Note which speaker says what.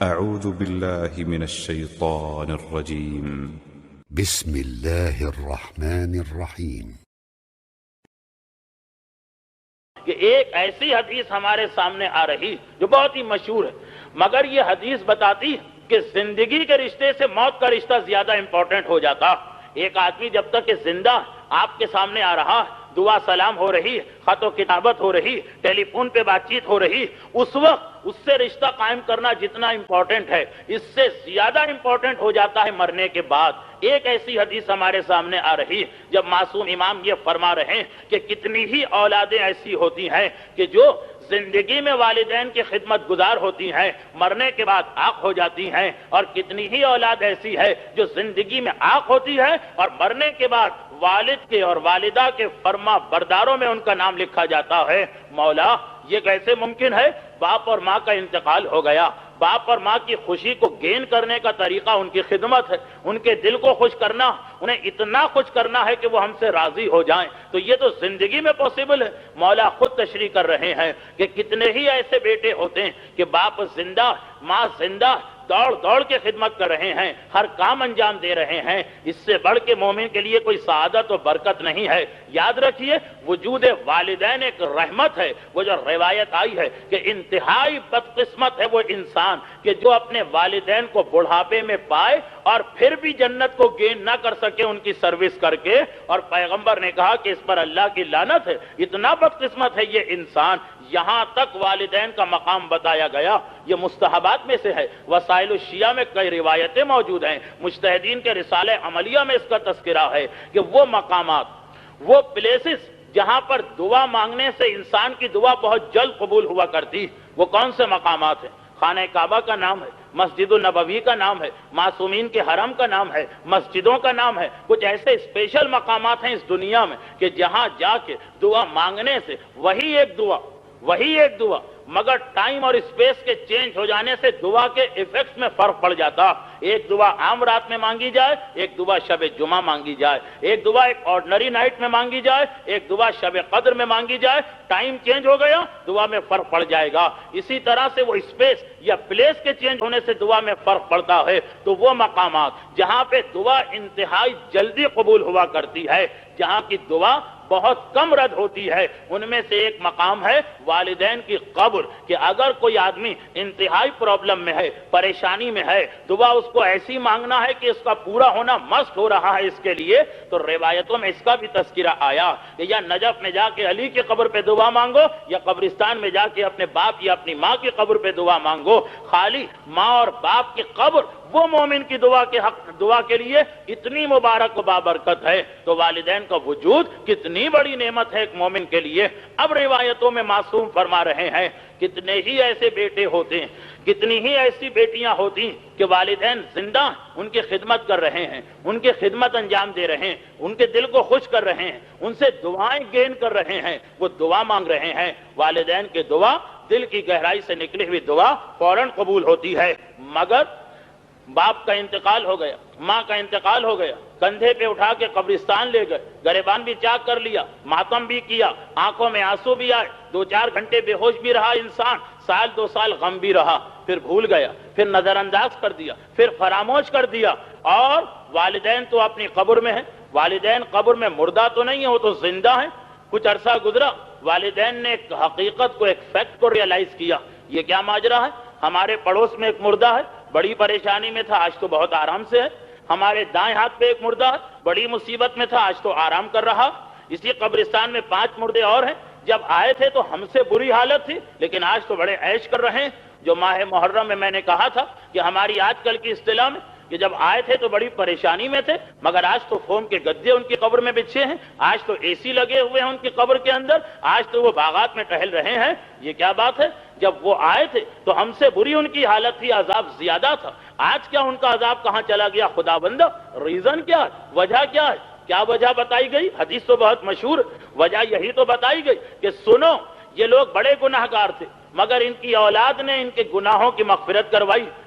Speaker 1: أعوذ بالله من الشيطان الرجيم
Speaker 2: بسم الله الرحمن الرحیم۔
Speaker 3: کہ ایک ایسی حدیث ہمارے سامنے آ رہی جو بہت ہی مشہور ہے، مگر یہ حدیث بتاتی کہ زندگی کے رشتے سے موت کا رشتہ زیادہ امپورٹنٹ ہو جاتا۔ ایک آدمی جب تک کہ زندہ آپ کے سامنے آ رہا، دعا سلام ہو رہی، خط و کتابت ہو رہی، ٹیلی فون پہ بات چیت ہو رہی، اس وقت اس سے رشتہ قائم کرنا جتنا امپورٹنٹ ہے، اس سے زیادہ امپورٹنٹ ہو جاتا ہے مرنے کے بعد۔ ایک ایسی حدیث ہمارے سامنے آ رہی جب معصوم امام یہ فرما رہے ہیں کہ کتنی ہی اولادیں ایسی ہوتی ہیں کہ جو زندگی میں والدین کی خدمت گزار ہوتی ہیں، مرنے کے بعد عاق ہو جاتی ہیں، اور کتنی ہی اولاد ایسی ہے جو زندگی میں عاق ہوتی ہے اور مرنے کے بعد والد کے اور والدہ کے فرما برداروں میں ان کا نام لکھا جاتا ہے۔ مولا، یہ کیسے ممکن ہے؟ باپ اور ماں کا انتقال ہو گیا، باپ اور ماں کی خوشی کو گین کرنے کا طریقہ ان کی خدمت ہے، ان کے دل کو خوش کرنا، انہیں اتنا خوش کرنا ہے کہ وہ ہم سے راضی ہو جائیں، تو یہ تو زندگی میں پوسیبل ہے۔ مولا خود تشریح کر رہے ہیں کہ کتنے ہی ایسے بیٹے ہوتے ہیں کہ باپ زندہ، ماں زندہ، دوڑ دوڑ کے خدمت کر رہے ہیں، ہر کام انجام دے رہے ہیں۔ اس سے بڑھ کے مومن کے لیے کوئی سعادت و برکت نہیں ہے۔ یاد رکھیے، وجود والدین ایک رحمت ہے۔ وہ جو روایت آئی ہے کہ انتہائی بدقسمت ہے وہ انسان کہ جو اپنے والدین کو بڑھاپے میں پائے اور پھر بھی جنت کو گین نہ کر سکے ان کی سروس کر کے، اور پیغمبر نے کہا کہ اس پر اللہ کی لعنت ہے۔ اتنا بدقسمت ہے یہ انسان۔ یہاں تک والدین کا مقام بتایا گیا، یہ مستحبات میں سے ہے۔ وسائل الشیعہ میں کئی روایتیں موجود ہیں، مجتہدین کے رسالہ عملیہ میں اس کا تذکرہ ہے کہ وہ مقامات، وہ پلیسز جہاں پر دعا مانگنے سے انسان کی دعا بہت جلد قبول ہوا کرتی، وہ کون سے مقامات ہیں؟ خانہ کعبہ کا نام ہے، مسجد النبوی کا نام ہے، معصومین کے حرم کا نام ہے، مسجدوں کا نام ہے۔ کچھ ایسے اسپیشل مقامات ہیں اس دنیا میں کہ جہاں جا کے دعا مانگنے سے وہی ایک دعا مگر ٹائم اور اسپیس کے چینج ہو جانے سے دعا کے ایفیکٹس میں فرق پڑ جاتا۔ ایک دعا عام رات میں مانگی جائے، ایک دعا شب جمعہ مانگی جائے، ایک دعا ایک آرڈنری نائٹ میں مانگی جائے، ایک دعا شب قدر میں مانگی جائے، ٹائم چینج ہو گیا، دعا میں فرق پڑ جائے گا۔ اسی طرح سے وہ اسپیس یا پلیس کے چینج ہونے سے دعا میں فرق پڑتا ہے۔ تو وہ مقامات جہاں پہ دعا انتہائی جلدی قبول ہوا کرتی ہے، جہاں کی دعا بہت کم رد ہوتی ہے، ان میں سے ایک مقام ہے والدین کی قبر، کہ اگر کوئی آدمی انتہائی پرابلم میں ہے، پریشانی میں ہے، دعا اس کو ایسی مانگنا ہے کہ اس کا پورا ہونا مست ہو رہا ہے اس کے لیے، تو روایتوں میں اس کا بھی تذکرہ آیا کہ یا نجف میں جا کے علی کی قبر پہ دعا مانگو، یا قبرستان میں جا کے اپنے باپ یا اپنی ماں کی قبر پہ دعا مانگو۔ خالی ماں اور باپ کی قبر وہ مومن کی دعا کے لیے اتنی مبارک و بابرکت ہے، تو والدین کا وجود کتنی بڑی نعمت ہے ایک مومن کے لیے۔ اب روایتوں میں معصوم فرما رہے ہیں کتنے ہی ایسے بیٹے ہوتے ہیں، کتنی ہی ایسی بیٹیاں ہوتی ہیں کہ والدین زندہ ان کی خدمت کر رہے ہیں، ان کی خدمت انجام دے رہے ہیں، ان کے دل کو خوش کر رہے ہیں، ان سے دعائیں گین کر رہے ہیں، وہ دعا مانگ رہے ہیں۔ والدین کی دعا، دل کی گہرائی سے نکلی ہوئی دعا فوراً قبول ہوتی ہے، مگر باپ کا انتقال ہو گیا، ماں کا انتقال ہو گیا، کندھے پہ اٹھا کے قبرستان لے گئے، گریبان بھی چاک کر لیا، ماتم بھی کیا، آنکھوں میں آنسو بھی آئے، 2-4 گھنٹے بے ہوش بھی رہا انسان، 1-2 سال غم بھی رہا، پھر بھول گیا، پھر نظر انداز کر دیا، پھر فراموش کر دیا، اور والدین تو اپنی قبر میں ہیں۔ والدین قبر میں مردہ تو نہیں ہے، وہ تو زندہ ہیں۔ کچھ عرصہ گزرا، والدین نے ایک حقیقت کو، ایک فیکٹ کو ریئلائز کیا، یہ کیا ماجرا ہے؟ ہمارے پڑوس میں ایک مردہ ہے، بڑی پریشانی میں تھا، آج تو بہت آرام سے ہے۔ ہمارے دائیں ہاتھ پہ ایک مردہ ہے، بڑی مصیبت میں تھا، آج تو آرام کر رہا۔ اسی قبرستان میں 5 مردے اور ہیں، جب آئے تھے تو ہم سے بری حالت تھی، لیکن آج تو بڑے عیش کر رہے ہیں۔ جو ماہ محرم میں نے کہا تھا کہ ہماری آج کل کی اصطلاح میں کہ جب آئے تھے تو بڑی پریشانی میں تھے، مگر آج تو فوم کے گدے ان کی قبر میں بچھے ہیں، آج تو اے سی لگے ہوئے ہیں ان کی قبر کے اندر، آج تو وہ باغات میں ٹہل رہے ہیں۔ یہ کیا بات ہے؟ جب وہ آئے تھے تو ہم سے بری ان کی حالت تھی، عذاب زیادہ تھا، آج کیا ان کا عذاب کہاں چلا گیا؟ خدا بندہ، ریزن کیا ہے؟ وجہ کیا ہے؟ کیا وجہ بتائی گئی؟ حدیث تو بہت مشہور، وجہ یہی تو بتائی گئی کہ سنو، یہ لوگ بڑے گناہگار تھے، مگر ان کی اولاد نے ان کے گناہوں کی مغفرت کروائی،